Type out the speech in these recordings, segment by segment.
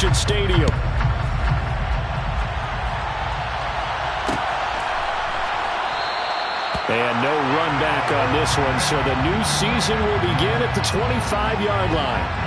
Allegiant Stadium. And no run back on this one, so the new season will begin at the 25-yard line.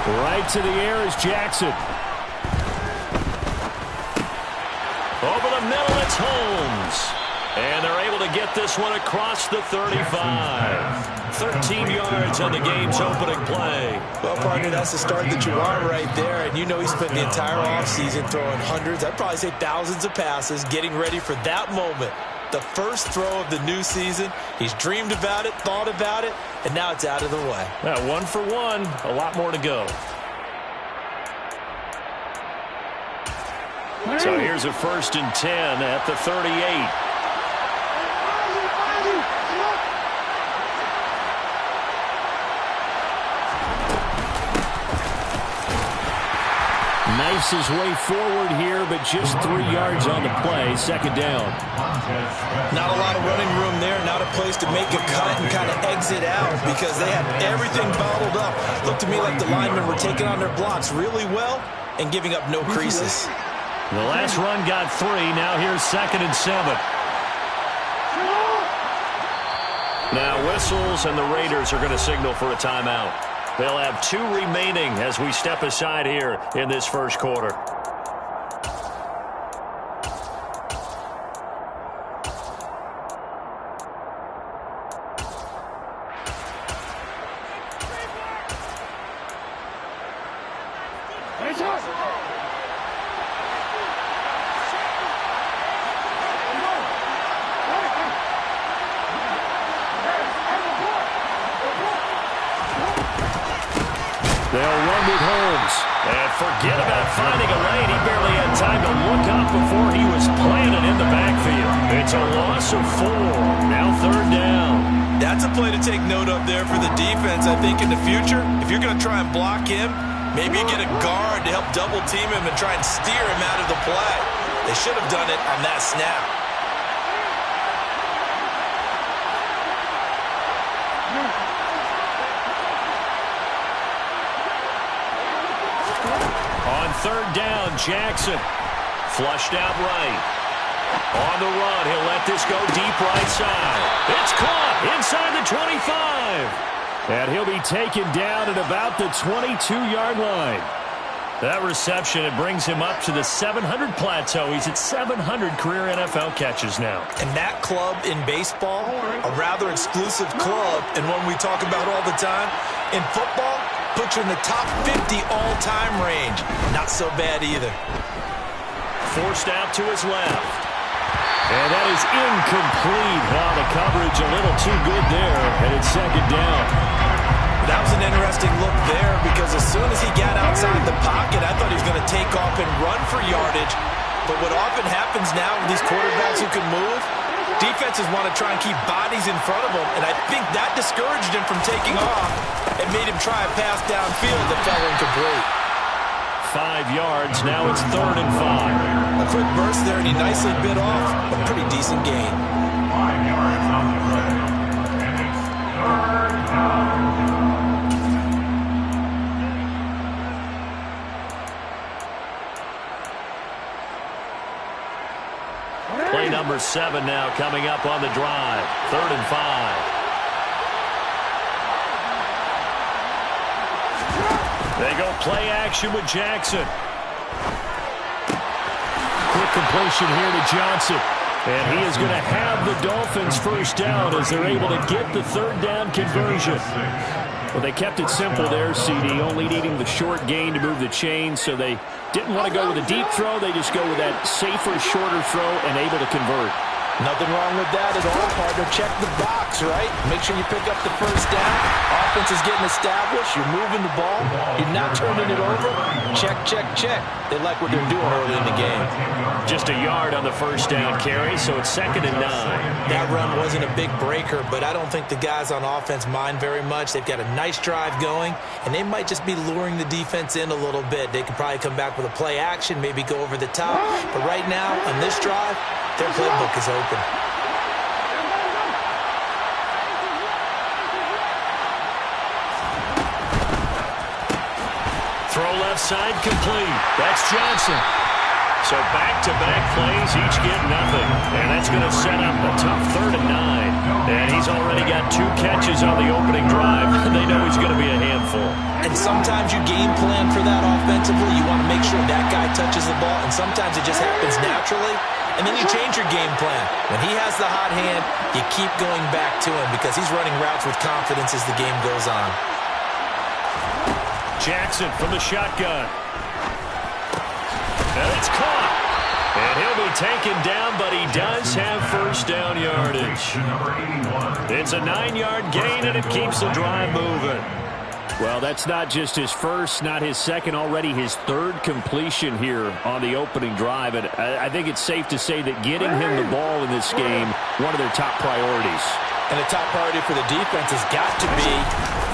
Right to the air is Jackson. Over the middle, it's Holmes. And they're able to get this one across the 35. 13 yards on the game's opening play. Well, partner, that's the start that you want right there. And you know he spent the entire offseason throwing hundreds, I'd probably say thousands of passes, getting ready for that moment. The first throw of the new season. He's dreamed about it, thought about it, and now it's out of the way. Yeah, 1 for 1. A lot more to go. So here's a 1st and 10 at the 38. Knifes his way forward here, but just 3 yards on the play. 2nd down. Not a lot of running room there. Not a place to make a cut and kind of exit out because they had everything bottled up. Looked to me like the linemen were taking on their blocks really well and giving up no creases. The last run got 3. Now here's 2nd and 7. Now whistles, and the Raiders are going to signal for a timeout. They'll have 2 remaining as we step aside here in this first quarter. They'll run with Holmes. And forget about finding a lane. He barely had time to look up before he was planted in the backfield. It's a loss of 4. Now 3rd down. That's a play to take note of there for the defense. I think in the future, if you're going to try and block him, maybe you get a guard to help double team him and try and steer him out of the play. They should have done it on that snap. On 3rd down, Jackson flushed out right. On the run, he'll let this go deep right side. It's caught inside the 25. And he'll be taken down at about the 22-yard line. That reception, it brings him up to the 700 plateau. He's at 700 career NFL catches now. And that club in baseball, a rather exclusive club, and one we talk about all the time. In football, puts you in the top 50 all-time range. Not so bad either. Forced out to his left. And that is incomplete. Wow, the coverage a little too good there, and it's 2nd down. That was an interesting look there because as soon as he got outside the pocket, I thought he was going to take off and run for yardage. But what often happens now with these quarterbacks who can move, defenses want to try and keep bodies in front of them, and I think that discouraged him from taking off and made him try a pass downfield that fell incomplete. 5 yards, now it's 3rd and 5. A quick burst there, and he nicely bit off a pretty decent gain. 5 yards on the play, and it's 3rd down. Play number 7 now coming up on the drive. 3rd and 5. They go play action with Jackson. Quick completion here to Johnson. And he is going to have the Dolphins first down as they're able to get the 3rd down conversion. Well, they kept it simple there, CD, only needing the short gain to move the chain, so they didn't want to go with a deep throw. They just go with that safer, shorter throw and able to convert. Nothing wrong with that at all, partner. Check the box, right? Make sure you pick up the first down. Offense is getting established. You're moving the ball. You're not turning it over. Check, check, check. They like what they're doing early in the game. Just a yard on the first down carry, so it's 2nd and 9. That run wasn't a big breaker, but I don't think the guys on offense mind very much. They've got a nice drive going, and they might just be luring the defense in a little bit. They could probably come back with a play action, maybe go over the top. But right now, on this drive, their playbook is open. Throw left side complete. That's Johnson. So back-to-back plays, each get nothing. And that's going to set up a tough 3rd and 9. And he's already got 2 catches on the opening drive. They know he's going to be a handful. And sometimes you game plan for that offensively. You want to make sure that guy touches the ball. And sometimes it just happens naturally. And then you change your game plan. When he has the hot hand, you keep going back to him because he's running routes with confidence as the game goes on. Jackson from the shotgun. And it's caught. And he'll be taken down, but he does have first down yardage. It's a 9-yard gain, and it keeps the drive moving. Well, that's not just his first, not his second, already his 3rd completion here on the opening drive. And I think it's safe to say that getting him the ball in this game, one of their top priorities. And the top priority for the defense has got to be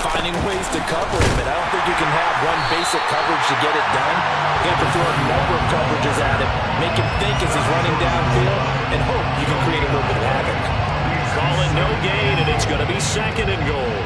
finding ways to cover him. And I don't think you can have one basic coverage to get it done. You have to throw a number of coverages at him, make him think as he's running downfield, and hope you can create a little bit of havoc. Call it no gain, and it's going to be 2nd and goal.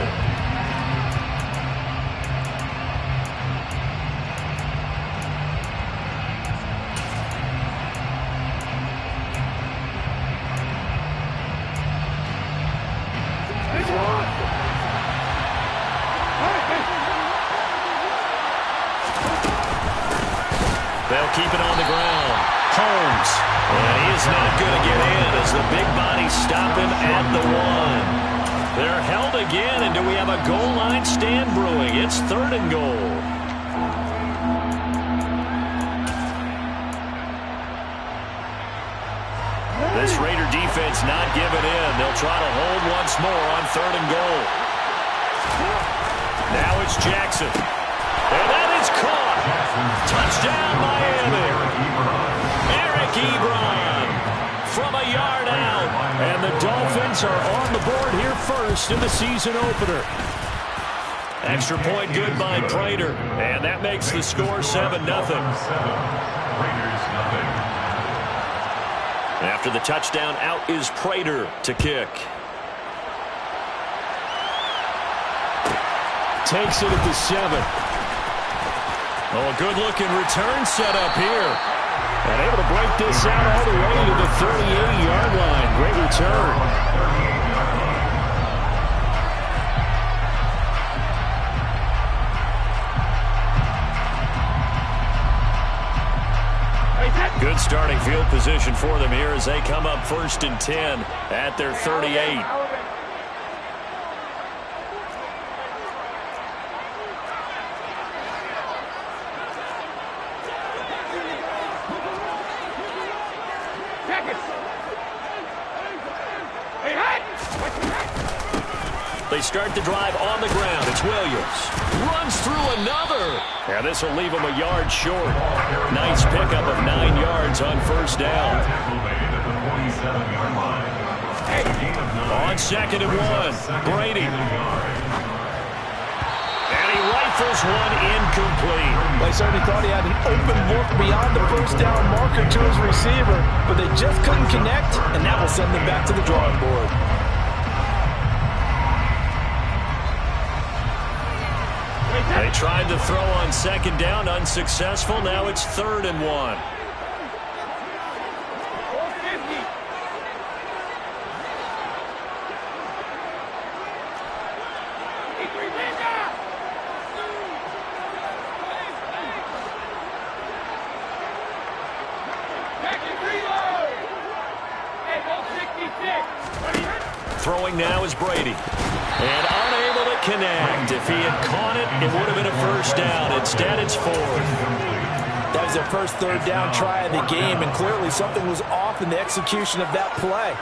They'll keep it on the ground. Holmes. And he is not going to get in as the big bodies stop him at the 1. They're held again, and do we have a goal line stand brewing? It's 3rd and goal. This Raider defense not giving in. They'll try to hold once more on 3rd and goal. Now it's Jackson. And that is caught. Touchdown, Miami. Eric Ebron from a yard out. And the Dolphins are on the board here first in the season opener. Extra point good by Prater. And that makes the score 7-0. After the touchdown, out is Prater to kick. Takes it at the 7. Oh, a good-looking return set up here. And able to break this out all the way to the 38-yard line. Great return. Good starting field position for them here as they come up 1st and 10 at their 38. They start the drive on the ground. It's Williams. Runs through another. And this will leave him a yard short. Nice pickup of 9 yards on first down. On 2nd and 1, Brady. And he rifles one incomplete. Well, he certainly thought he had an open look beyond the first down marker to his receiver, but they just couldn't connect, and that will send them back to the drawing board. They tried to throw on 2nd down, unsuccessful. Now it's 3rd and 1. Throwing now is Brady. And unable to connect. If he had caught it, it would have been a first down. Instead, it's 4th. That was their first third down try of the game, and clearly something was off in the execution of that play.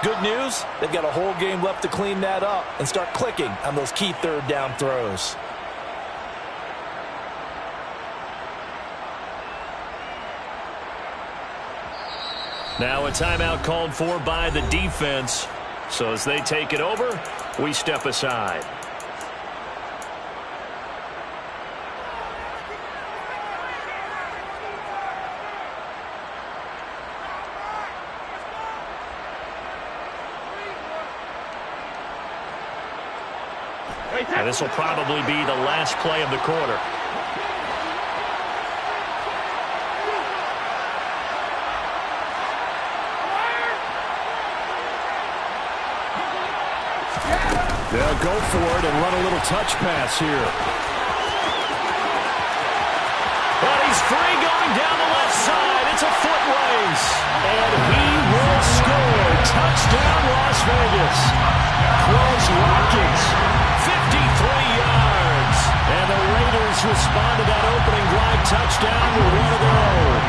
Good news, they've got a whole game left to clean that up and start clicking on those key third down throws. Now a timeout called for by the defense. So as they take it over, we step aside. And this will probably be the last play of the quarter. They'll go for it and run a little touch pass here. But he's free going down the left side. It's a foot race. And he will score. Touchdown, Las Vegas. Quez Watkins, 53 yards. And the Raiders respond to that opening drive touchdown with one of their own.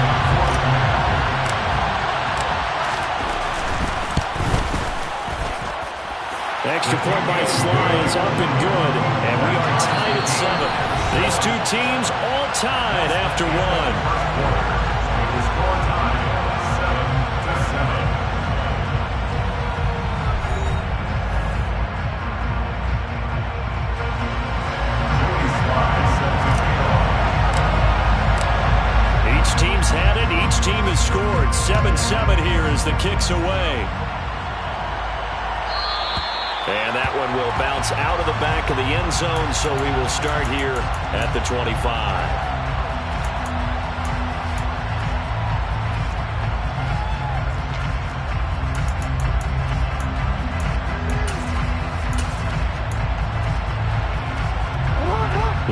Extra point by Sly is up and good, and we are tied at 7. These two teams all tied after one. The score time, 7-7. Each team's had it. Each team has scored. 7-7 here as the kick's away. And that one will bounce out of the back of the end zone, so we will start here at the 25.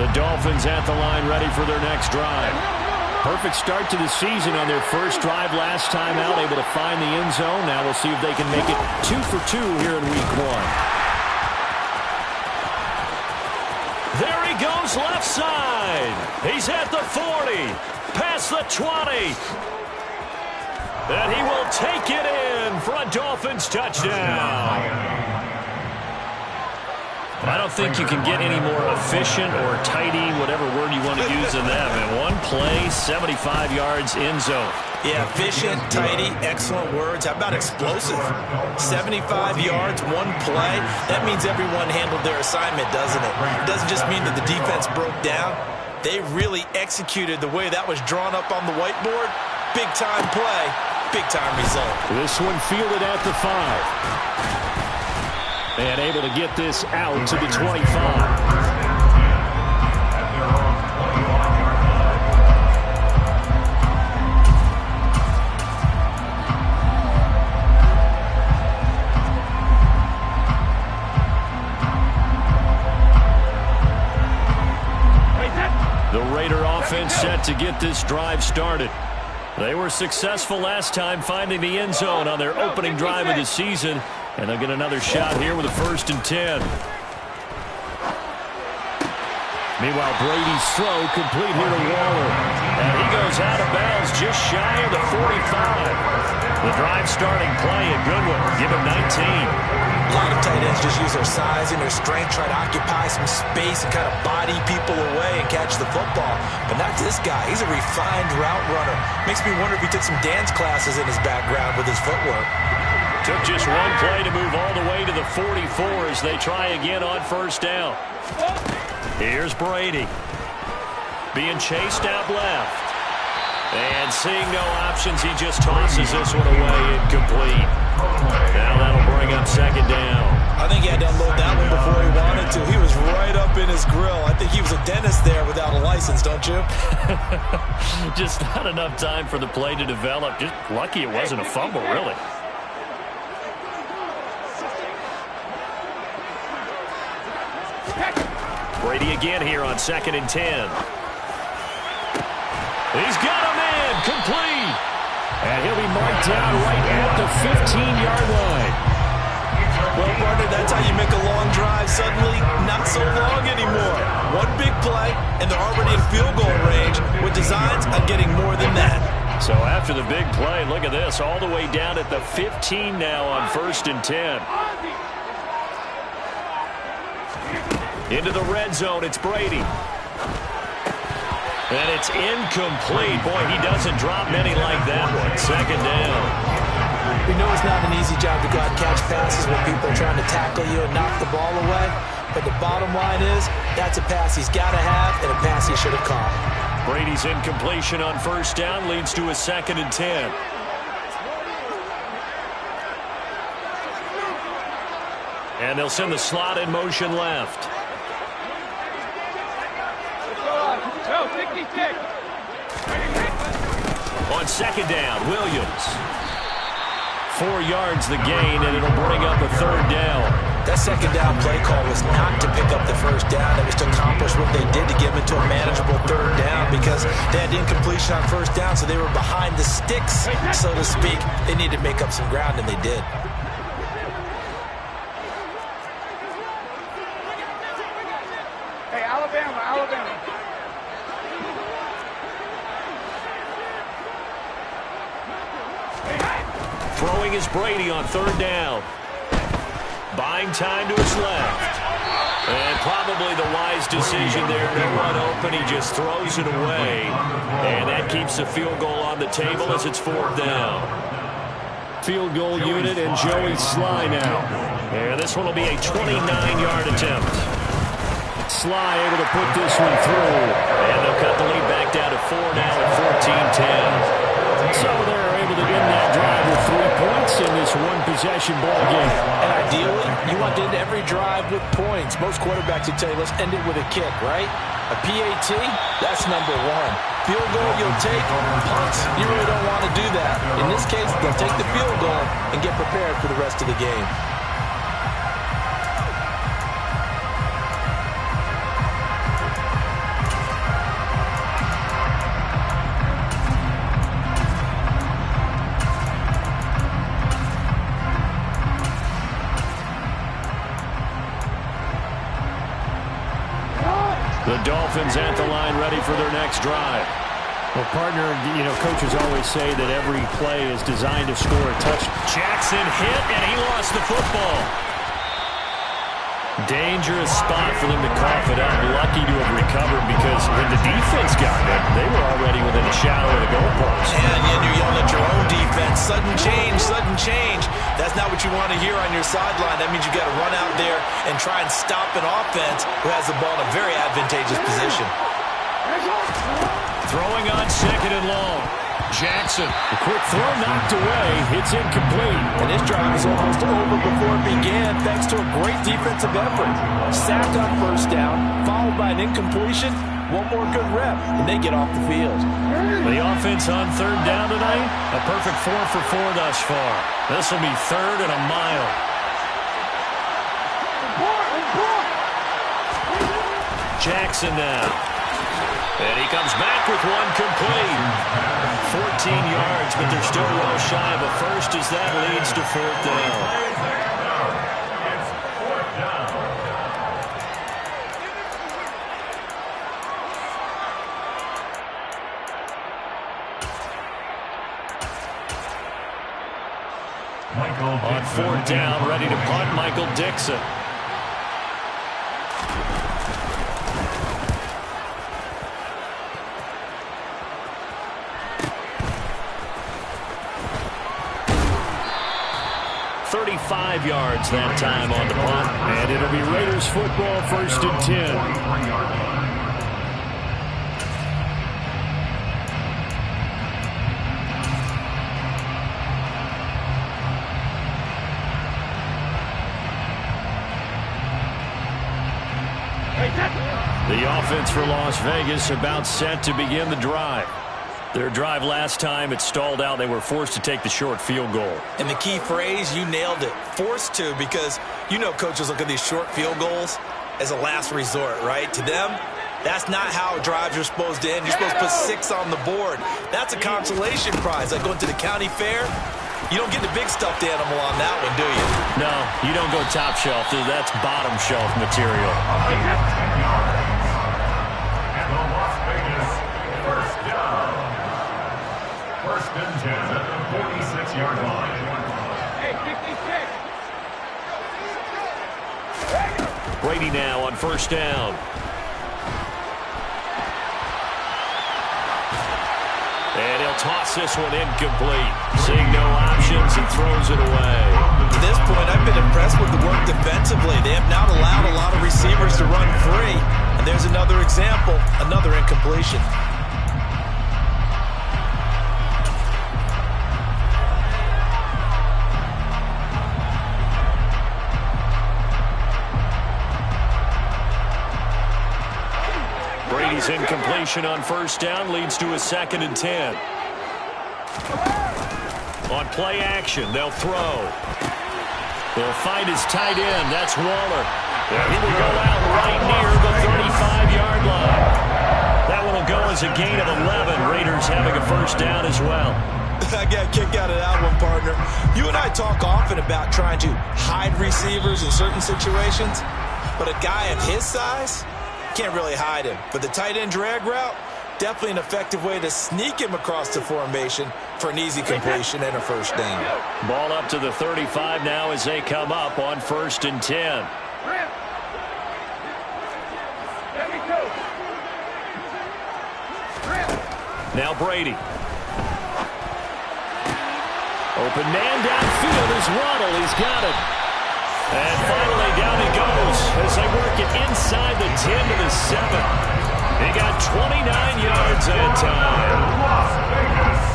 The Dolphins at the line ready for their next drive. Perfect start to the season on their first drive last time out, able to find the end zone. Now we'll see if they can make it 2 for 2 here in week 1. There he goes left side. He's at the 40, past the 20. And he will take it in for a Dolphins touchdown. I don't think you can get any more efficient or tidy, whatever word you want to use in that. And one play, 75 yards in zone. Yeah, efficient, tidy, excellent words. How about explosive? 75 yards, one play. That means everyone handled their assignment, doesn't it? It doesn't just mean that the defense broke down. They really executed the way that was drawn up on the whiteboard. Big-time play, big-time result. This one fielded at the 5. And able to get this out to the 25. The Raider offense set to get this drive started. They were successful last time finding the end zone on their opening drive of the season. And they'll get another shot here with a 1st and 10. Meanwhile, Brady's throw complete here to Waller. And he goes out of bounds just shy of the 45. The drive starting play, a good one. Give him 19. A lot of tight ends just use their size and their strength, try to occupy some space and kind of body people away and catch the football. But not this guy. He's a refined route runner. Makes me wonder if he took some dance classes in his background with his footwork. Took just one play to move all the way to the 44 as they try again on 1st down. Here's Brady. Being chased out left. And seeing no options, he just tosses this one away incomplete. Now that'll bring up 2nd down. I think he had to unload that one before he wanted to. He was right up in his grill. I think he was a dentist there without a license, don't you? Just not enough time for the play to develop. Just lucky it wasn't a fumble, really. Brady again here on 2nd and 10. He's got a man, complete. And he'll be marked down right at the 15-yard line. Well, partner, that That's how you make a long drive suddenly not so long anymore. One big play, and they're already in field goal range with designs on getting more than that. So after the big play, look at this, all the way down at the 15 now on 1st and 10. Into the red zone, it's Brady. And it's incomplete. Boy, he doesn't drop many like that one. 2nd down. We know it's not an easy job to go out and catch passes when people are trying to tackle you and knock the ball away. But the bottom line is, that's a pass he's got to have and a pass he should have caught. Brady's incompletion on 1st down leads to a 2nd and 10. And they'll send the slot in motion left. On 2nd down, Williams. 4 yards the gain, and it'll bring up a 3rd down. That 2nd down play call was not to pick up the 1st down. It was to accomplish what they did to get them into a manageable 3rd down because they had incompletion on 1st down, so they were behind the sticks, so to speak. They needed to make up some ground, and they did. Hey, Alabama. Throwing is Brady on 3rd down. Buying time to his left. And probably the wise decision there. No one open. He just throws it away. And that keeps the field goal on the table as it's 4th down. Field goal unit and Joey Sly now. And this one will be a 29-yard attempt. Sly able to put this one through. And they'll cut the lead back down to 4 now at 14-10. So they're able to end that drive with 3 points in this one-possession ball game. And ideally, you want to end every drive with points. Most quarterbacks would tell you, let's end it with a kick, right? A PAT, that's number 1. Field goal you'll take, punts, you really don't want to do that. In this case, they'll take the field goal and get prepared for the rest of the game. The Dolphins at the line ready for their next drive. Well, partner, coaches always say that every play is designed to score a touchdown. Jackson hit, and he lost the football. Dangerous spot for them to cough it up. Lucky to have recovered because when the defense got it, they were already within a shadow of the goalpost. And you're yelling at your own defense. Sudden change, sudden change. That's not what you want to hear on your sideline. That means you got to run out there and try and stop an offense who has the ball in a very advantageous position. Throwing on 2nd and long. Jackson. The quick throw knocked away. It's incomplete. And this drive was almost over before it began thanks to a great defensive effort. Sacked on 1st down, followed by an incompletion. One more good rep, and they get off the field. The offense on 3rd down tonight, a perfect 4 for 4 thus far. This will be 3rd and a mile. Jackson now. And he comes back with one complete. 14 yards, but they're still well shy of a first as that leads to 4th down. On 4th down, ready to punt, Michael Dixon. .35 yards that time on the punt. And it'll be Raiders football, 1st and 10. The offense for Las Vegas about set to begin the drive. Their drive last time, it stalled out. They were forced to take the short field goal. And the key phrase, you nailed it, forced to, because coaches look at these short field goals as a last resort, right? To them, that's not how drives are supposed to end. You're supposed to put 6 on the board. That's a consolation prize. Like going to the county fair, You don't get the big stuffed animal on that one, do you? No, you don't go top shelf. That's bottom shelf material. A gain of 10 yards. And the Las Vegas first down. First and 10 at the 46-yard line. Brady now on first down. And he'll toss this one incomplete. Seeing no options, he throws it away. To this point, I've been impressed with the work defensively. They have not allowed a lot of receivers to run free. And there's another example, another incompletion. Brady's incompletion on first down leads to a 2nd and 10. On play action, they'll throw. They'll find his tight end. That's Waller. And he will go out right near the 35-yard line. That one will go as a gain of 11. Raiders having a first down as well. I got a kick out of that one, partner. You and I talk often about trying to hide receivers in certain situations, but a guy of his size can't really hide him. But the tight end drag route, definitely an effective way to sneak him across the formation for an easy completion and a first down. Ball up to the 35 now as they come up on 1st and 10. Now Brady. Open man downfield is Waddle. He's got it. And finally down he goes as they work it inside the 10 to the 7. He got 29 yards that time.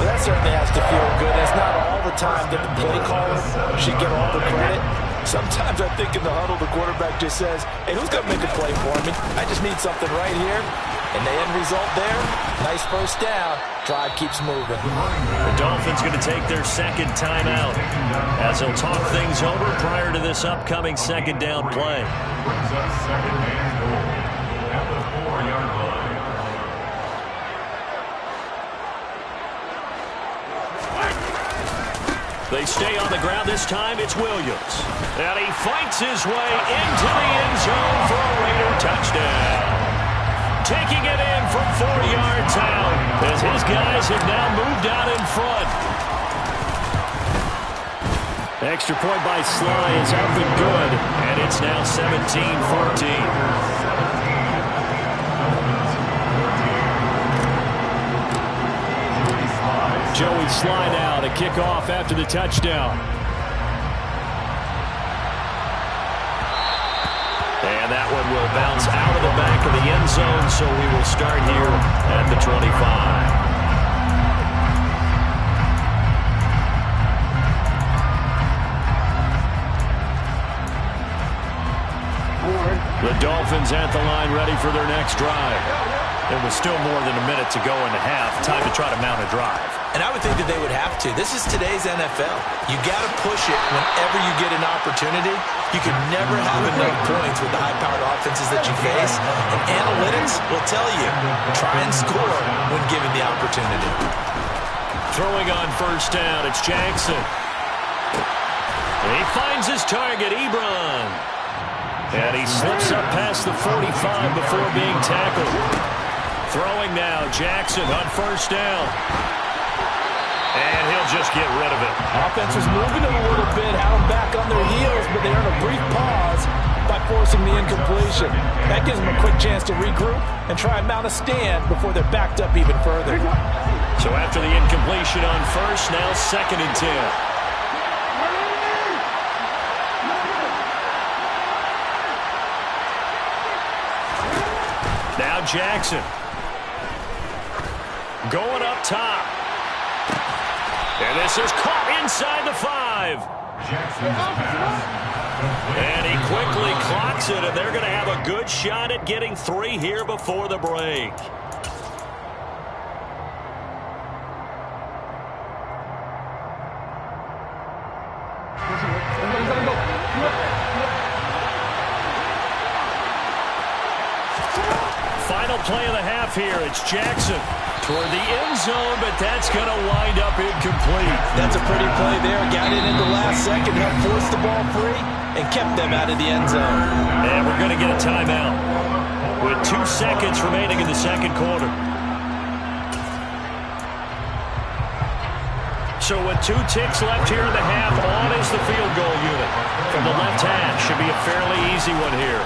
Well, that certainly has to feel good. It's not all the time that the play caller should get all the credit. Sometimes I think in the huddle the quarterback just says, hey, who's going to make a play for me? I just need something right here. And the end result there, nice first down. Drive keeps moving. The Dolphins going to take their 2nd timeout as they'll talk things over prior to this upcoming 2nd down play. Brings up 2nd and goal at the 4-yard line. They stay on the ground this time. It's Williams. And he fights his way into the end zone for a Raider touchdown. Taking it in from 4 yards out as his guys have now moved out in front. Extra point by Sly is up and good, and it's now 17-14. Joey Sly now to kick off after the touchdown. And that one will bounce out of the back of the end zone, so we will start here at the 25. The Dolphins at the line ready for their next drive. There was still more than a minute to go in the half. Time to try to mount a drive. And I would think that they would have to. This is today's NFL. You got to push it whenever you get an opportunity. You can never have enough points with the high-powered offenses that you face. And analytics will tell you, try and score when given the opportunity. Throwing on first down, it's Jackson. And he finds his target, Ebron. And he slips up past the 45 before being tackled. Throwing now, Jackson on first down. And he'll just get rid of it. Offense was moving it a little bit, had them back on their heels, but they earned a brief pause by forcing the incompletion. That gives them a quick chance to regroup and try and mount a stand before they're backed up even further. So after the incompletion on first, now 2nd and 10. Now Jackson. Going up top. And this is caught inside the 5. Jackson's pass. And he quickly clocks it, and they're going to have a good shot at getting 3 here before the break. Final play of the half here. It's Jackson. Toward the end zone, but that's going to wind up incomplete. That's a pretty play there. Got it in the last second, helped force the ball free, and kept them out of the end zone. And we're going to get a timeout with 2 seconds remaining in the second quarter. So with 2 ticks left here in the half, on is the field goal unit. From the left hash, should be a fairly easy one here.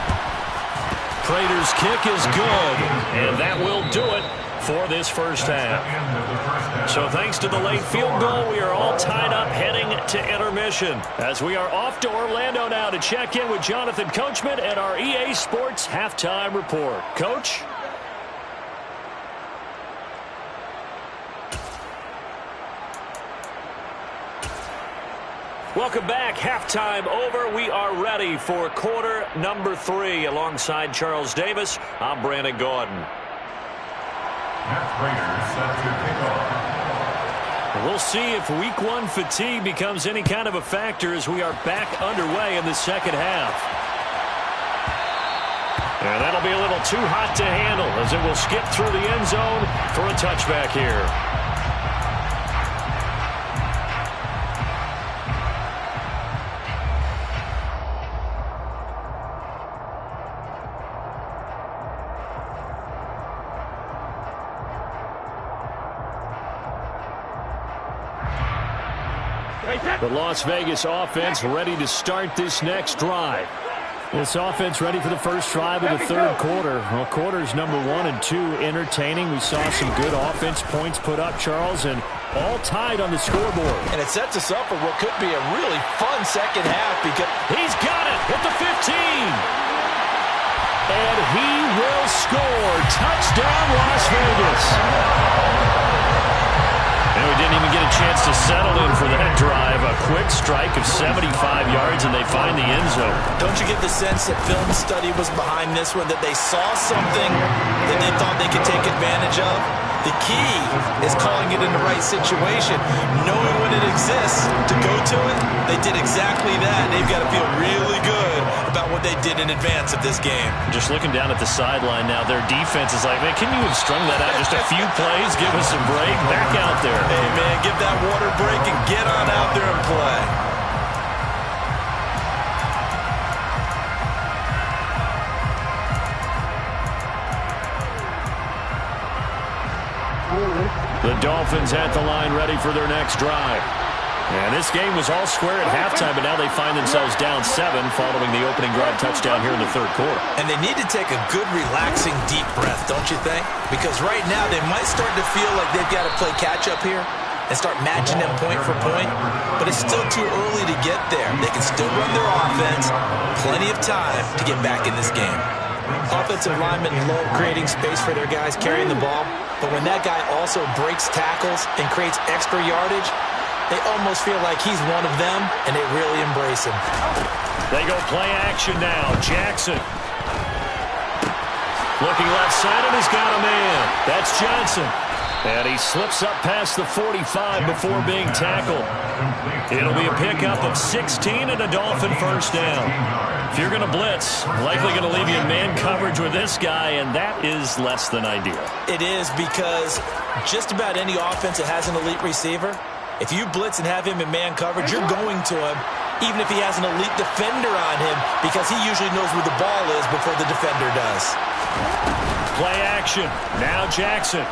Prater's kick is good, and that will do it for this first half. So thanks to the late field goal, we are all tied up heading to intermission, as we are off to Orlando now to check in with Jonathan Coachman and our EA Sports Halftime Report. Coach? Welcome back. Halftime over. We are ready for quarter number 3. Alongside Charles Davis, I'm Brandon Gaudin. We'll see if week 1 fatigue becomes any kind of a factor as we are back underway in the second half. And that'll be a little too hot to handle as it will skip through the end zone for a touchback here. The Las Vegas offense ready to start this next drive. This offense ready for the first drive of the third quarter. Well, quarters number 1 and 2 entertaining. We saw some good offense points put up, Charles, and all tied on the scoreboard. And it sets us up for what could be a really fun second half because he's got it at the 15. And he will score. Touchdown, Las Vegas. And we didn't even get a chance to settle in for that drive. A quick strike of 75 yards, and they find the end zone. Don't you get the sense that film study was behind this one, that they saw something that they thought they could take advantage of? The key is calling it in the right situation, knowing when it exists to go to it. They did exactly that. They've got to feel really good about what they did in advance of this game. Just looking down at the sideline now, their defense is like, man, can you have strung that out just a few plays? Give us a break. Back out there. Hey, man, give that water break and get on out there and play. The Dolphins at the line ready for their next drive. And this game was all square at halftime, but now they find themselves down 7 following the opening drive touchdown here in the third quarter. And they need to take a good, relaxing, deep breath, don't you think? Because right now they might start to feel like they've got to play catch-up here and start matching them point for point, but it's still too early to get there. They can still run their offense. Plenty of time to get back in this game. Offensive linemen love creating space for their guys carrying the ball, but when that guy also breaks tackles and creates extra yardage, they almost feel like he's one of them, and they really embrace him. They go play action now. Jackson. Looking left side, and he's got a man. That's Johnson. And he slips up past the 45 before being tackled. It'll be a pickup of 16 and a Dolphin first down. If you're going to blitz, likely going to leave you in man coverage with this guy, and that is less than ideal. It is, because just about any offense that has an elite receiver, if you blitz and have him in man coverage, you're going to him, even if he has an elite defender on him, because he usually knows where the ball is before the defender does. Play action. Now Jackson.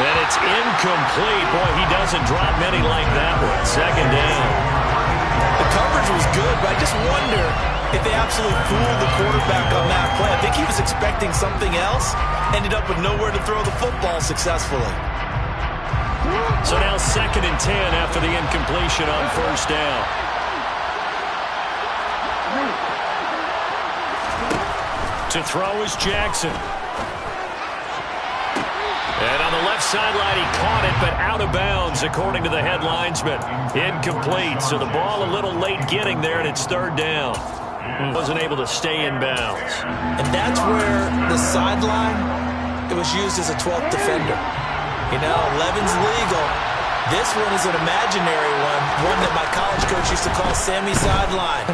And it's incomplete. Boy, he doesn't drop many like that one. Second down. The coverage was good, but I just wonder if they absolutely fooled the quarterback on that play. I think he was expecting something else. Ended up with nowhere to throw the football successfully. So now 2nd and 10 after the incompletion on first down. To throw is Jackson. And on the left sideline, he caught it, but out of bounds, according to the head linesman. Incomplete, so the ball a little late getting there, and it's 3rd down. Wasn't able to stay in bounds. And that's where the sideline, it was used as a 12th defender. You know, 11's legal. This one is an imaginary one that my college coach used to call Sammy Sideline.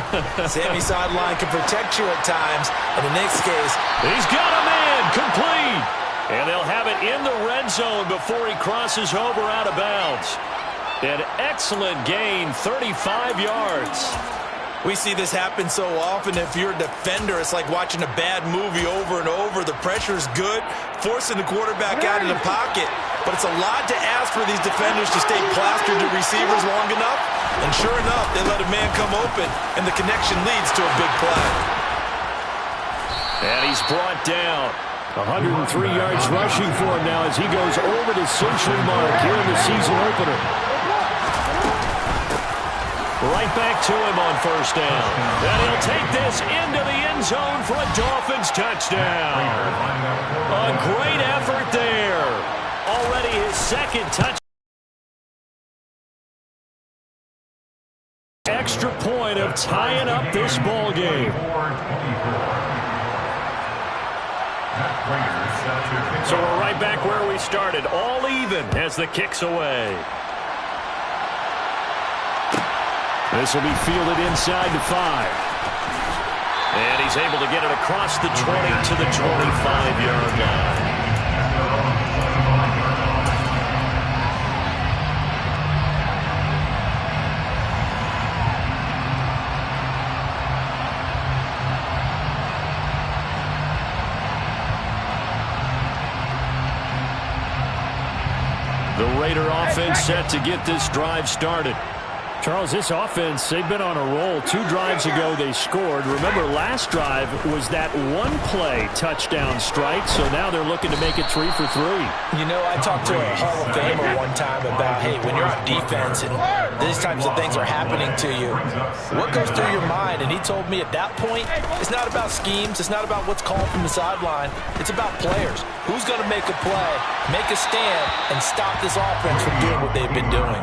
Sammy Sideline can protect you at times. In the next case, he's got a man complete. And they'll have it in the red zone before he crosses over out of bounds. An excellent gain, 35 yards. We see this happen so often. If you're a defender, it's like watching a bad movie over and over. The pressure's good, forcing the quarterback out of the pocket. But it's a lot to ask for these defenders to stay plastered to receivers long enough. And sure enough, they let a man come open, and the connection leads to a big play. And he's brought down. 103 yards rushing for him now as he goes over the century mark here in the season opener. Right back to him on first down. And he'll take this into the end zone for a Dolphins touchdown. A great effort there. Already his second touchdown. Extra point of tying up this ball game. So we're right back where we started. All even as the kick's away. This will be fielded inside the 5. And he's able to get it across the 20 to the 25-yard line. The Raider offense set to get this drive started. Charles, this offense, they've been on a roll. 2 drives ago, they scored. Remember, last drive was that one-play touchdown strike, so now they're looking to make it 3 for 3. You know, I talked to a Hall of Famer one time about, hey, when you're on defense and these types of things are happening to you, what goes through your mind? And he told me at that point, it's not about schemes. It's not about what's called from the sideline. It's about players. Who's going to make a play, make a stand, and stop this offense from doing what they've been doing?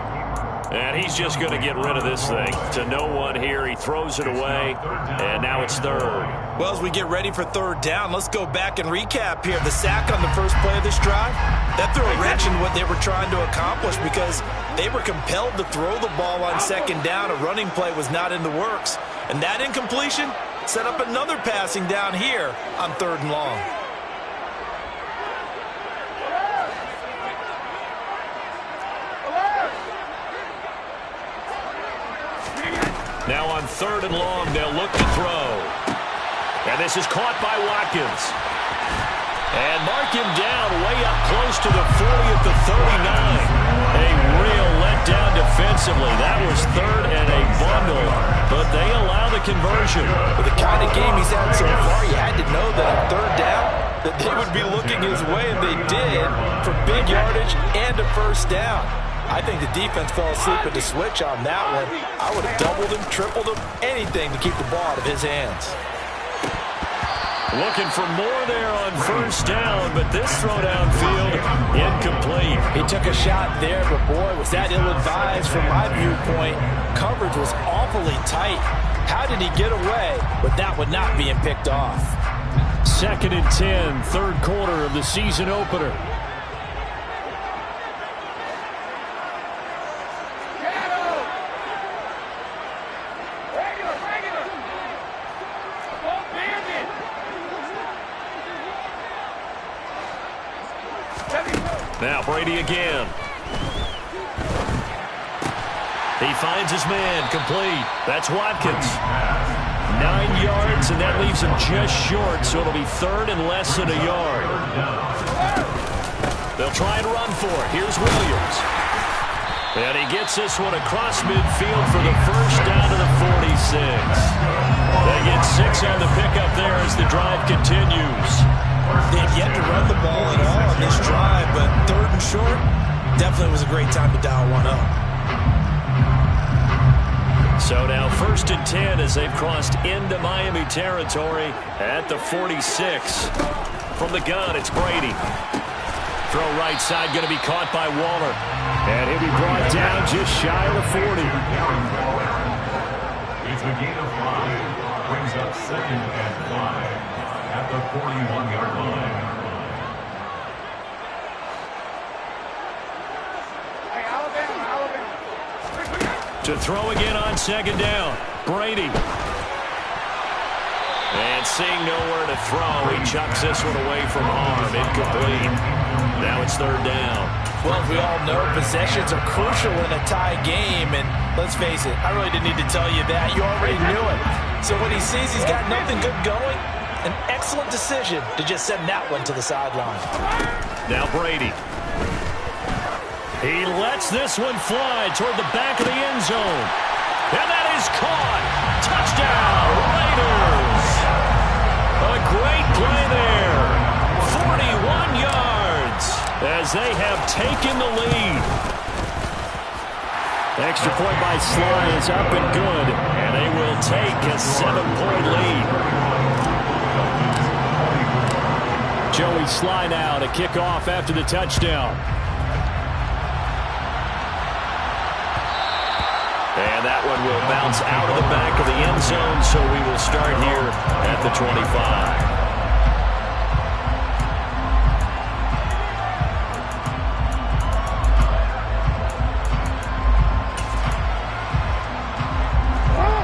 And he's just going to get rid of this thing. To no one here. He throws it away, and now it's third. Well, as we get ready for third down, let's go back and recap here. The sack on the first play of this drive, that threw a wrench in what they were trying to accomplish because they were compelled to throw the ball on second down. A running play was not in the works. And that incompletion set up another passing down here on third and long. Now on third and long, they'll look to throw. And this is caught by Watkins. And mark him down way up close to the 40 at the 39. A real letdown defensively. That was third and a bundle, but they allow the conversion. With the kind of game he's had so far, you had to know that on third down, that they would be looking his way, and they did, for big yardage and a first down. I think the defense fell asleep at the switch on that one. I would have doubled him, tripled him, anything to keep the ball out of his hands. Looking for more there on first down, but this throw downfield incomplete. He took a shot there, but boy, was that ill-advised from my viewpoint. Coverage was awfully tight. How did he get away with that one not being picked off? 2nd and 10, third quarter of the season opener. Now Brady again. He finds his man, complete. That's Watkins. 9 yards, and that leaves him just short, so it'll be third and less than a yard. They'll try and run for it. Here's Williams. And he gets this one across midfield for the first down to the 46. They get 6 on the pickup there as the drive continues. They've yet to run the ball at all on this drive, but third and short, definitely was a great time to dial one up. So now 1st and 10 as they've crossed into Miami territory at the 46. From the gun, it's Brady. Throw right side, going to be caught by Waller. And he'll be brought down just shy of the 40. It's a gain of 5. Brings up 2nd and 5 at the 41-yard line. To throw again on second down. Brady. And seeing nowhere to throw, he chucks this one away from harm. Incomplete. Now it's third down. Well, we all know possessions are crucial in a tie game, and let's face it, I really didn't need to tell you that. You already knew it. So when he sees he's got nothing good going, an excellent decision to just send that one to the sideline. Now Brady. He lets this one fly toward the back of the end zone. And that is caught. Touchdown, Raiders. A great play there. 41 yards as they have taken the lead. Extra point by Sly is up and good, and they will take a 7-point lead. Joey Sly now to kick off after the touchdown. And that one will bounce out of the back of the end zone, so we will start here at the 25.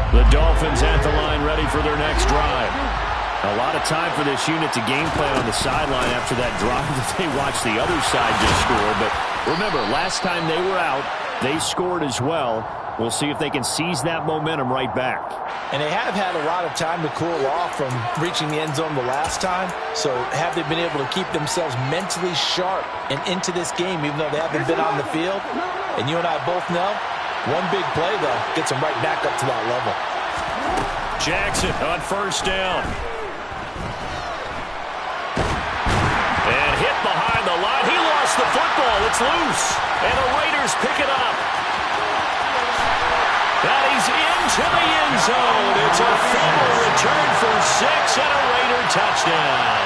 The Dolphins at the line ready for their next drive. A lot of time for this unit to game plan on the sideline after that drive that they watched the other side just score. But remember, last time they were out, they scored as well. We'll see if they can seize that momentum right back. And they have had a lot of time to cool off from reaching the end zone the last time. So have they been able to keep themselves mentally sharp and into this game, even though they haven't been on the field? And you and I both know, one big play, though, gets them right back up to that level. Jackson on first down. And hit behind the line. He lost the football. It's loose. And the Raiders pick it up. That is into the end zone. It's a fumble return for 6 and a Raider touchdown.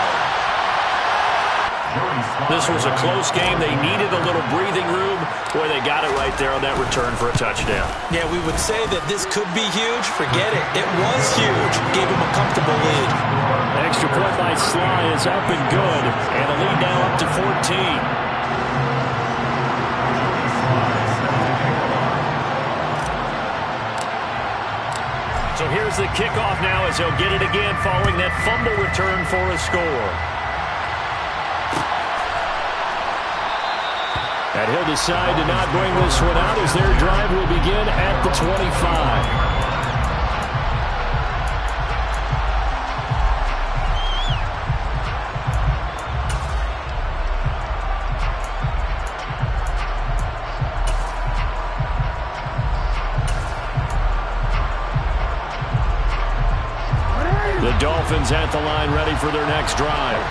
This was a close game. They needed a little breathing room. Boy, they got it right there on that return for a touchdown. Yeah, we would say that this could be huge. Forget it. It was huge. Gave him a comfortable lead. Extra point by Sly is up and good. And the lead now up to 14. So here's the kickoff now as they'll get it again following that fumble return for a score. And he'll decide to not bring this one out as their drive will begin at the 25. The Dolphins at the line ready for their next drive.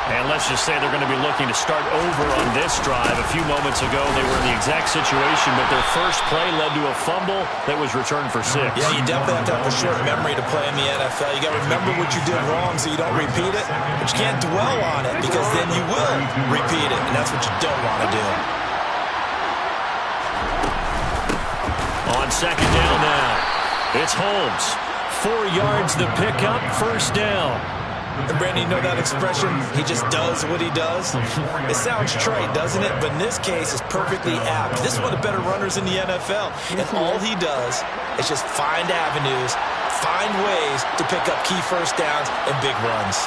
And let's just say they're going to be looking to start over on this drive. A few moments ago, they were in the exact situation, but their first play led to a fumble that was returned for 6. Yeah, you definitely have to have a short memory to play in the NFL. You got to remember what you did wrong so you don't repeat it, but you can't dwell on it because then you will repeat it, and that's what you don't want to do. On second down now, it's Holmes. 4 yards the pickup, first down. And Brandon, you know that expression, he just does what he does? It sounds trite, doesn't it? But in this case, it's perfectly apt. This is one of the better runners in the NFL. And all he does is just find avenues, find ways to pick up key first downs and big runs.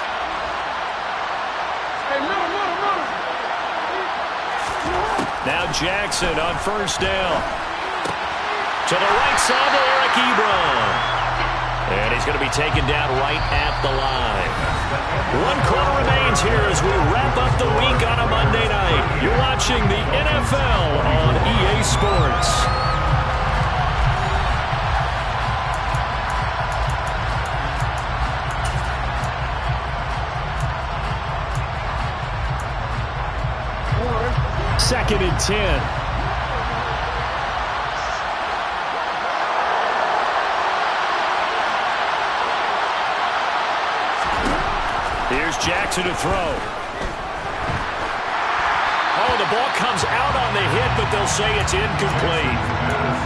Now Jackson on first down. To the right side to Eric Ebron. And he's going to be taken down right at the line. 1 quarter remains here as we wrap up the week on a Monday night. You're watching the NFL on EA Sports. Second and 10. Here's Jackson to throw. Oh, the ball comes out on the hit, but they'll say it's incomplete.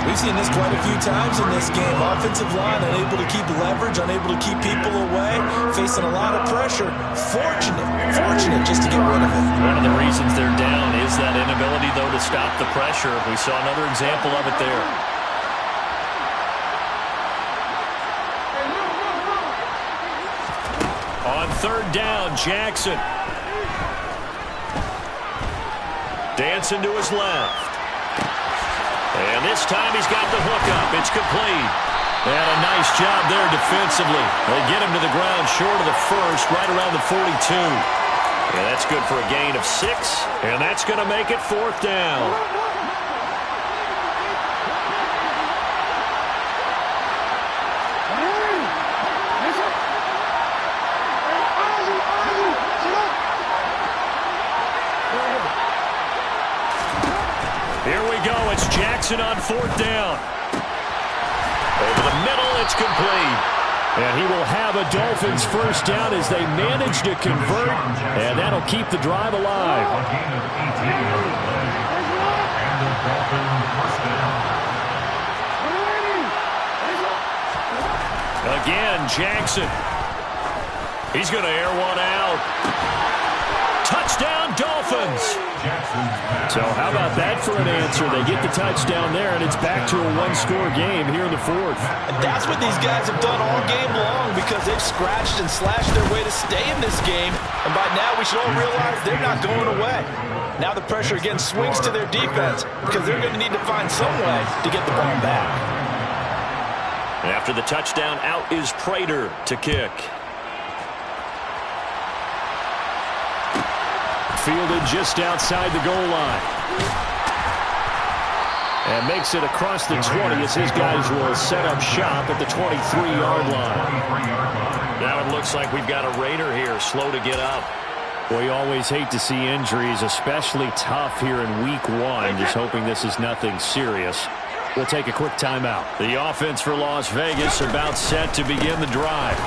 We've seen this quite a few times in this game. Offensive line unable to keep leverage, unable to keep people away, facing a lot of pressure. Fortunate just to get rid of it. One of the reasons they're down is that inability, though, to stop the pressure. We saw another example of it there. On third down, Jackson. Dancing to his left. And this time he's got the hook up. It's complete. And a nice job there defensively. They get him to the ground short of the first, right around the 42. And that's good for a gain of 6. And that's going to make it 4th down. Here we go. It's Jackson on 4th down. Over the middle, it's complete. And he will have a Dolphins first down as they manage to convert, and that'll keep the drive alive. A gain of 18 on the play. And the Dolphins first down. Again, Jackson. He's going to air one out. Touchdown, Dolphins. So how about that for an answer? They get the touchdown there, and it's back to a one-score game here in the 4th. And that's what these guys have done all game long because they've scratched and slashed their way to stay in this game. And by now we should all realize they're not going away. Now the pressure again swings to their defense because they're going to need to find some way to get the ball back. After the touchdown, out is Prater to kick. Fielded just outside the goal line. And makes it across the 20 as his guys will set up shop at the 23-yard line. Now it looks like we've got a Raider here, slow to get up. We always hate to see injuries, especially tough here in week 1. Just hoping this is nothing serious. We'll take a quick timeout. The offense for Las Vegas about set to begin the drive.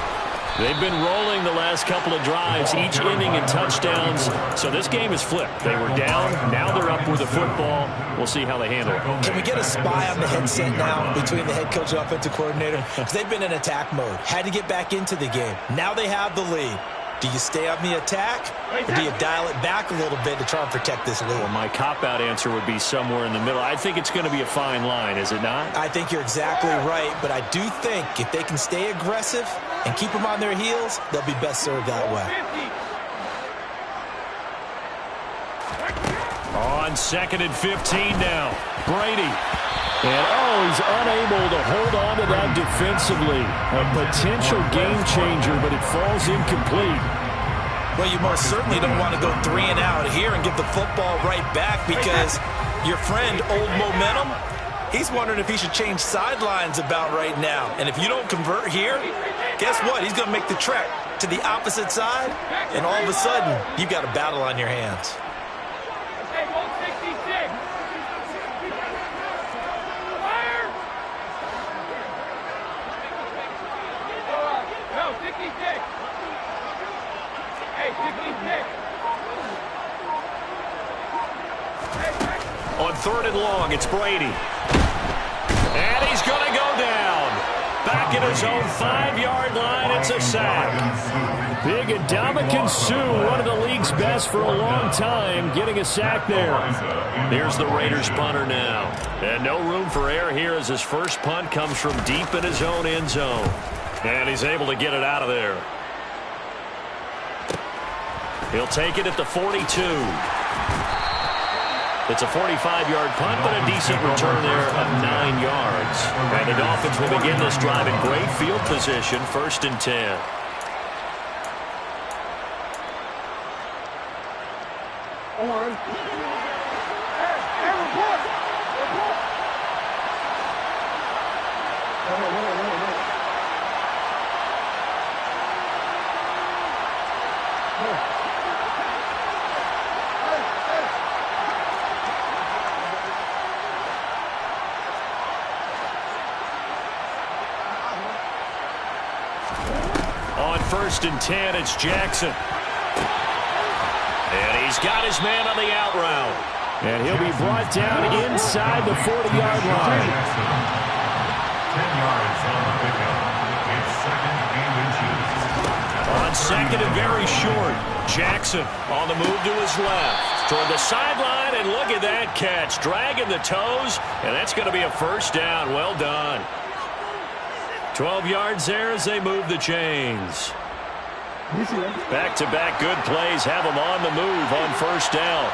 They've been rolling the last couple of drives, each ending in touchdowns. So this game is flipped. They were down. Now they're up with the football. We'll see how they handle it. Can we get a spy on the headset now between the head coach and offensive coordinator? Because they've been in attack mode. Had to get back into the game. Now they have the lead. Do you stay on the attack, or do you dial it back a little bit to try and protect this lead? Well, my cop-out answer would be somewhere in the middle. I think it's going to be a fine line, is it not? I think you're exactly right, but I do think if they can stay aggressive and keep them on their heels, they'll be best served that way. On 2nd and 15 now, Brady. And, he's unable to hold on to that defensively. A potential game changer, but it falls incomplete. Well, you most certainly don't want to go 3 and out here and give the football right back because your friend, Old Momentum, he's wondering if he should change sidelines about right now. And if you don't convert here, guess what? He's going to make the trek to the opposite side, and all of a sudden, you've got a battle on your hands. On 3rd and long, it's Brady. And he's going to go down. Back at his own 5-yard line, it's a sack. Big Ndamukong Suh, one of the league's best for a long time, getting a sack there. Here's the Raiders punter now. And no room for error here as his first punt comes from deep in his own end zone. And he's able to get it out of there. He'll take it at the 42. It's a 45-yard punt, but a decent return there of 9 yards. And the Dolphins will begin this drive in great field position, 1st and 10. On 1st and 10, it's Jackson. And he's got his man on the out route. And he'll be brought down inside the 40-yard line. 10 yards on the pickup. It's 2nd and inches. On 2nd and very short, Jackson on the move to his left. Toward the sideline, and look at that catch. Dragging the toes, and that's going to be a first down. Well done. 12 yards there as they move the chains. Back-to-back good plays have them on the move on first down.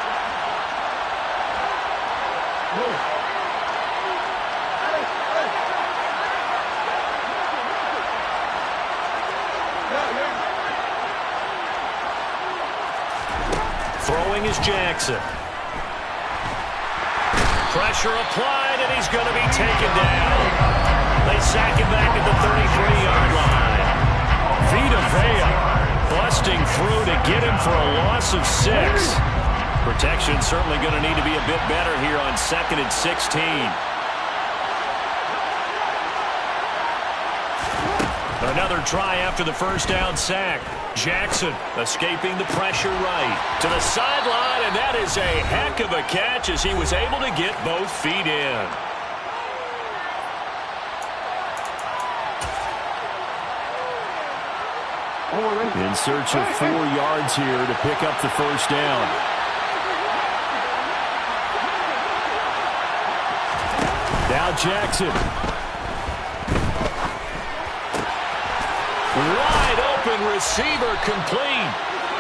Throwing is Jackson. Pressure applied, and he's going to be taken down. They sack him back at the 33-yard line. Vita Vea busting through to get him for a loss of 6. Protection certainly going to need to be a bit better here on 2nd and 16. Another try after the first down sack. Jackson escaping the pressure right to the sideline, and that is a heck of a catch as he was able to get both feet in. In search of 4 yards here to pick up the first down. Now Jackson. Wide open receiver complete.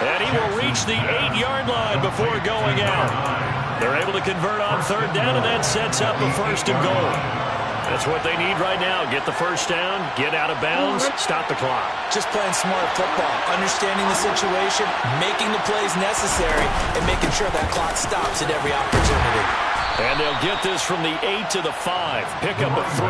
And he will reach the 8-yard line before going out. They're able to convert on 3rd down, and that sets up a 1st and goal. That's what they need right now. Get the first down, get out of bounds, stop the clock. Just playing smart football, understanding the situation, making the plays necessary, and making sure that clock stops at every opportunity. And they'll get this from the 8 to the 5. Pick up a 3.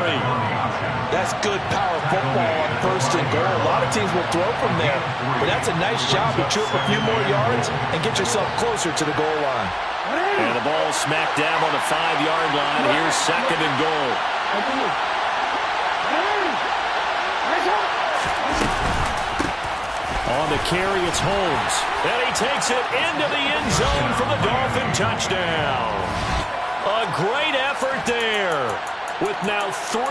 That's good power football on 1st and goal. A lot of teams will throw from there, but that's a nice job to chew up a few more yards and get yourself closer to the goal line. And the ball smacked down on the 5-yard line. Here's 2nd and goal. On the carry, it's Holmes. And he takes it into the end zone for the Dolphin touchdown. A great effort there with now 3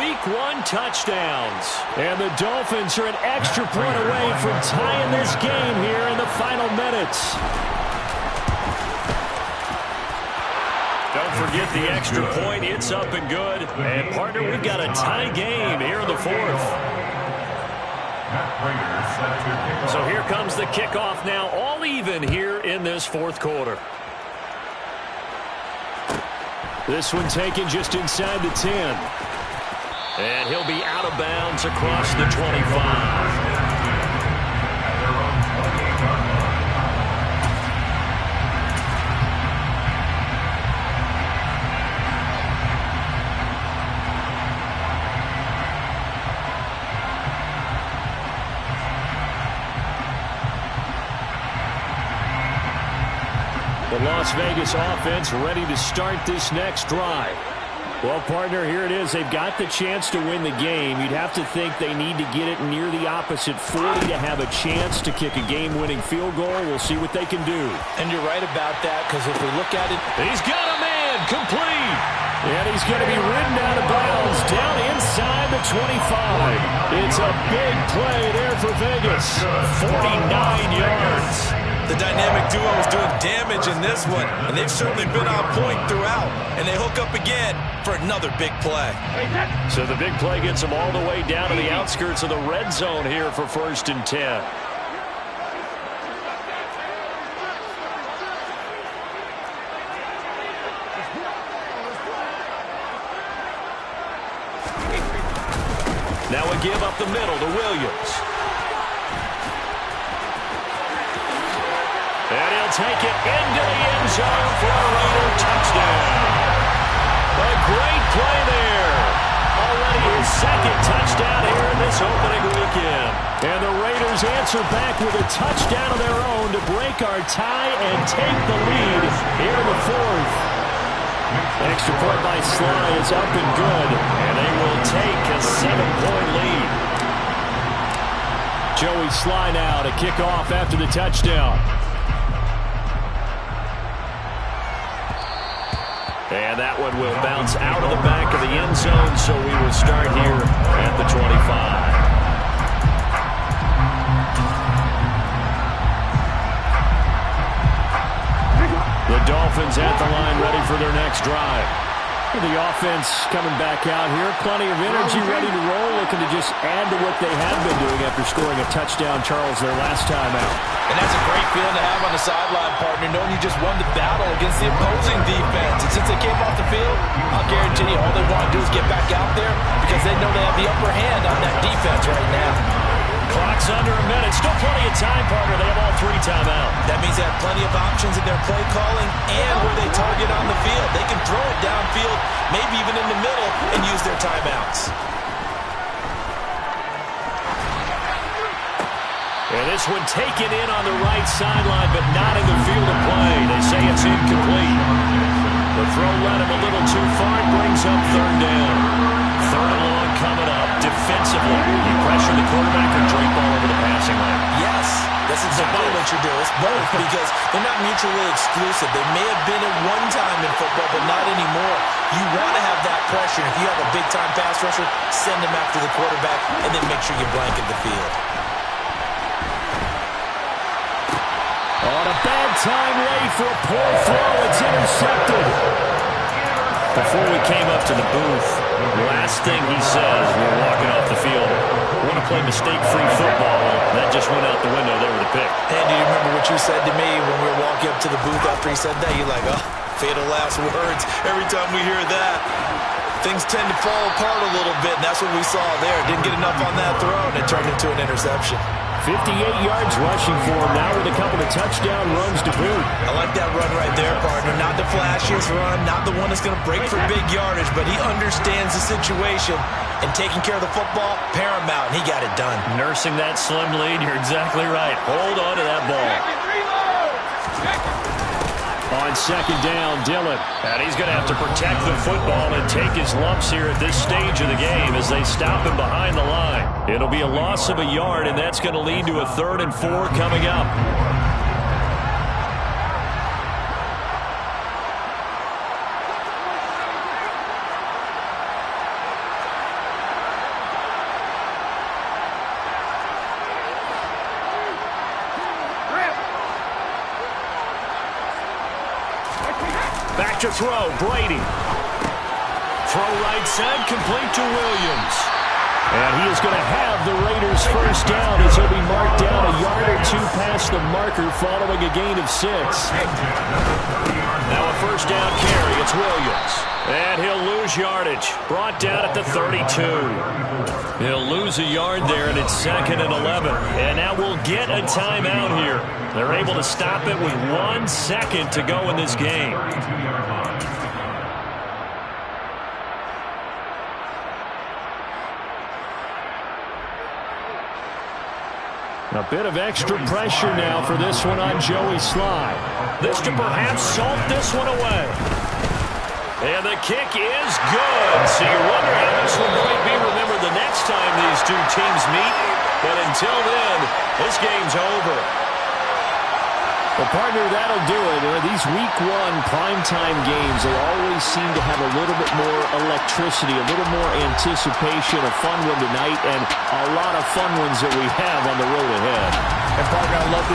Week 1 touchdowns. And the Dolphins are an extra point away from tying this game here in the final minutes. Don't forget the extra point. It's up and good. And, partner, we've got a tie game here in the 4th. So here comes the kickoff now, all even here in this 4th quarter. This one taken just inside the 10. And he'll be out of bounds across the 25. The Las Vegas offense ready to start this next drive. Well, partner, here it is. They've got the chance to win the game. You'd have to think they need to get it near the opposite 40 to have a chance to kick a game-winning field goal. We'll see what they can do. And you're right about that, because if we look at it... He's got a man complete. And he's going to be ridden out of bounds down inside the 25. It's a big play there for Vegas. 49 yards. The dynamic duo is doing damage in this one, and they've certainly been on point throughout. And they hook up again for another big play. So the big play gets them all the way down to the outskirts of the red zone here for 1st and 10. Now a give up the middle to Williams. And he'll take it into the end zone for a Raider touchdown. A great play there. Already his 2nd touchdown here in this opening weekend. And the Raiders answer back with a touchdown of their own to break our tie and take the lead here in the 4th. Extra point by Sly is up and good. And they will take a 7-point lead. Joey Sly now to kick off after the touchdown. And that one will bounce out of the back of the end zone, so we will start here at the 25. The Dolphins at the line ready for their next drive. The offense coming back out here. Plenty of energy, ready to roll. Looking looking to just add to what they have been doing after scoring a touchdown, Charles, their last time out. And that's a great feeling to have on the sideline, partner, knowing you just won the battle against the opposing defense. And since they came off the field, I'll guarantee you all they want to do is get back out there because they know they have the upper hand on that defense right now. Clock's under a minute. Still plenty of time, partner. They have all 3 timeouts. That means they have plenty of options in their play calling and where they target on the field. They can throw it downfield, maybe even in the middle, and use their timeouts. And this one taken in on the right sideline, but not in the field of play. They say it's incomplete. The throw led him a little too far. It brings up 3rd down. 3rd and long coming up. Defensively, you pressure the quarterback or drape all over the passing lane? Yes, that's exactly what you do. It's both because they're not mutually exclusive. They may have been at one time in football, but not anymore. You want to have that pressure. If you have a big-time pass rusher, send him after the quarterback, and then make sure you blanket the field. On a bad time late for a poor throw. It's intercepted. Before we came up to the booth, the last thing he says, we're walking off the field, we want to play mistake-free football. That just went out the window there with a pick. And do you remember what you said to me when we were walking up to the booth after he said that? You're like, oh, fatal last words. Every time we hear that, things tend to fall apart a little bit, and that's what we saw there. Didn't get enough on that throw, and it turned into an interception. 58 yards rushing for him now with a couple of touchdown runs to boot. I like that run right there, partner. Not the flashiest run, not the one that's going to break for big yardage, but he understands the situation, and taking care of the football, paramount, and he got it done. Nursing that slim lead, you're exactly right. Hold on to that ball. On 2nd down, Dillon. And he's going to have to protect the football and take his lumps here at this stage of the game as they stop him behind the line. It'll be a loss of a yard, and that's going to lead to a 3rd and 4 coming up. Back to throw, Brady. Throw right side, complete to Williams. And he is going to have the Raiders' 1st down as he'll be marked down a yard or 2 past the marker following a gain of 6. Now a 1st down carry, it's Williams. And he'll lose yardage. Brought down at the 32. He'll lose a yard there, and it's 2nd and 11. And now we'll get a timeout here. They're able to stop it with 1 second to go in this game. A bit of extra pressure now for this one on Joey Sly. This to perhaps salt this one away. And the kick is good. So you wonder how this one might be remembered the next time these 2 teams meet. But until then, this game's over. Well, partner, that'll do it. These Week 1 primetime games, they always seem to have a little bit more electricity, a little more anticipation, a fun one tonight, and a lot of fun ones that we have on the road ahead. And partner, I love the